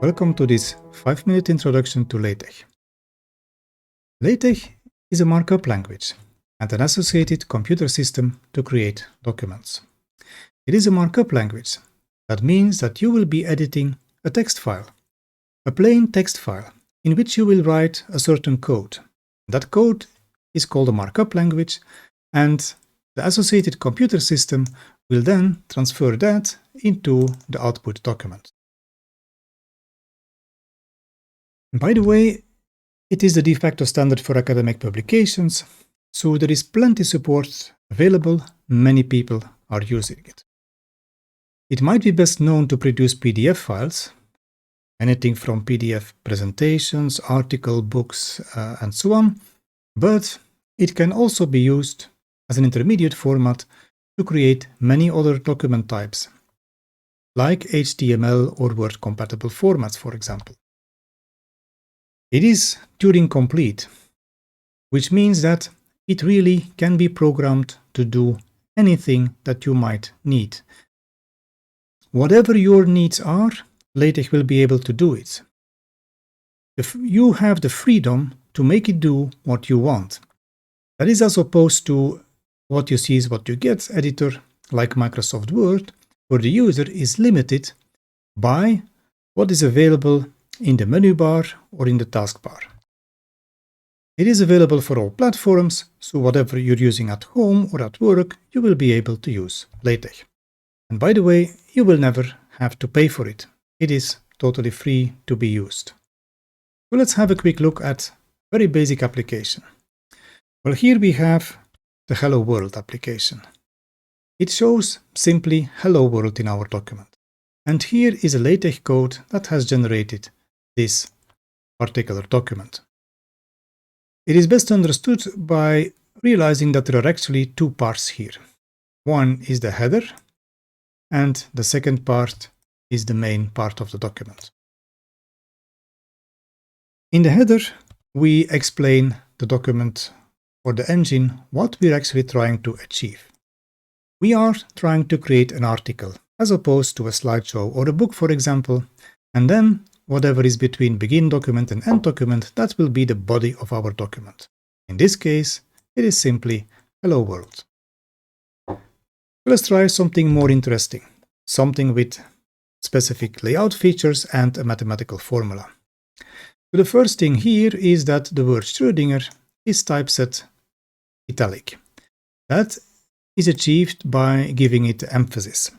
Welcome to this 5-minute introduction to LaTeX. LaTeX is a markup language and an associated computer system to create documents. It is a markup language. That means that you will be editing a text file, a plain text file, in which you will write a certain code. That code is called a markup language, and the associated computer system will then transfer that into the output document. By the way, it is the de facto standard for academic publications, so there is plenty support available. Many people are using it. It might be best known to produce PDF files, anything from PDF presentations, article, books, and so on, but it can also be used as an intermediate format to create many other document types, like HTML or Word compatible formats, for example. It is Turing complete, which means that it really can be programmed to do anything that you might need. Whatever your needs are, LaTeX will be able to do it. You have the freedom to make it do what you want. That is as opposed to what you see is what you get editor, like Microsoft Word, where the user is limited by what is available in the menu bar or in the taskbar. It is available for all platforms, so whatever you're using at home or at work, you will be able to use LaTeX. And by the way, you will never have to pay for it. It is totally free to be used. So let's have a quick look at a very basic application. Well, here we have the Hello World application. It shows simply Hello World in our document. And here is a LaTeX code that has generated this particular document. It is best understood by realizing that there are actually two parts here. One is the header, and the second part is the main part of the document. In the header, we explain the document or the engine what we're actually trying to achieve. We are trying to create an article, as opposed to a slideshow or a book, for example, and then whatever is between begin document and end document, that will be the body of our document. In this case, it is simply Hello World. Let's try something more interesting, something with specific layout features and a mathematical formula. So the first thing here is that the word Schrödinger is typeset italic. That is achieved by giving it emphasis.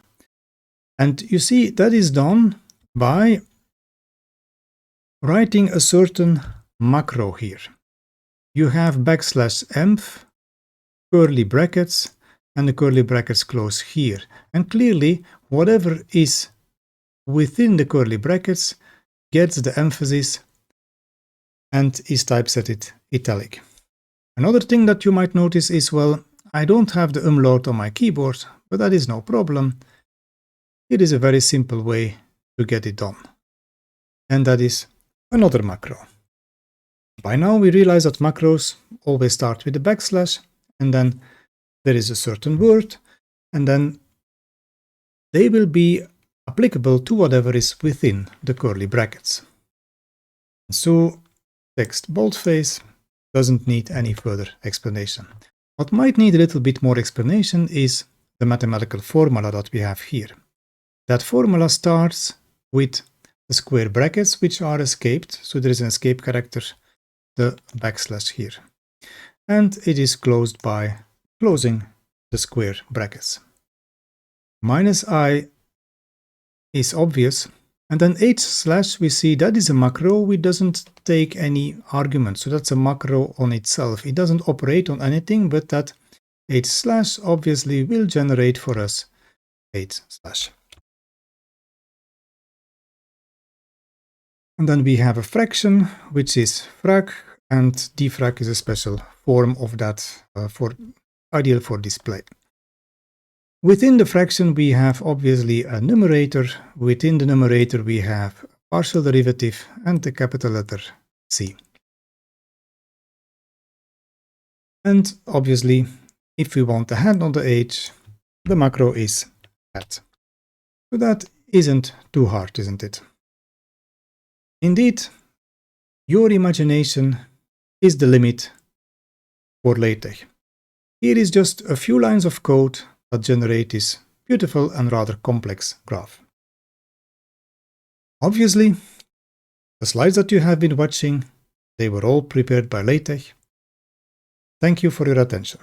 And you see, that is done by writing a certain macro here. You have \emph, curly brackets, and the curly brackets close here. And clearly, whatever is within the curly brackets gets the emphasis and is typeset italic. Another thing that you might notice is, well, I don't have the umlaut on my keyboard, but that is no problem. It is a very simple way to get it done. And that is another macro. By now we realize that macros always start with a backslash, and then there is a certain word, and then they will be applicable to whatever is within the curly brackets. So text boldface doesn't need any further explanation. What might need a little bit more explanation is the mathematical formula that we have here. That formula starts with the square brackets, which are escaped, so there is an escape character, the backslash here. And it is closed by closing the square brackets. -i is obvious, and then h/ we see that is a macro which doesn't take any argument, so that's a macro on itself. It doesn't operate on anything, but that h/ obviously will generate for us h/. And then we have a fraction, which is frac, and dfrac is a special form of that ideal for display. Within the fraction, we have obviously a numerator. Within the numerator, we have a partial derivative and the capital letter C. And obviously, if we want a hand on the h, the macro is hat. So that isn't too hard, isn't it? Indeed, your imagination is the limit for LaTeX. Here is just a few lines of code that generate this beautiful and rather complex graph. Obviously, the slides that you have been watching, they were all prepared by LaTeX. Thank you for your attention.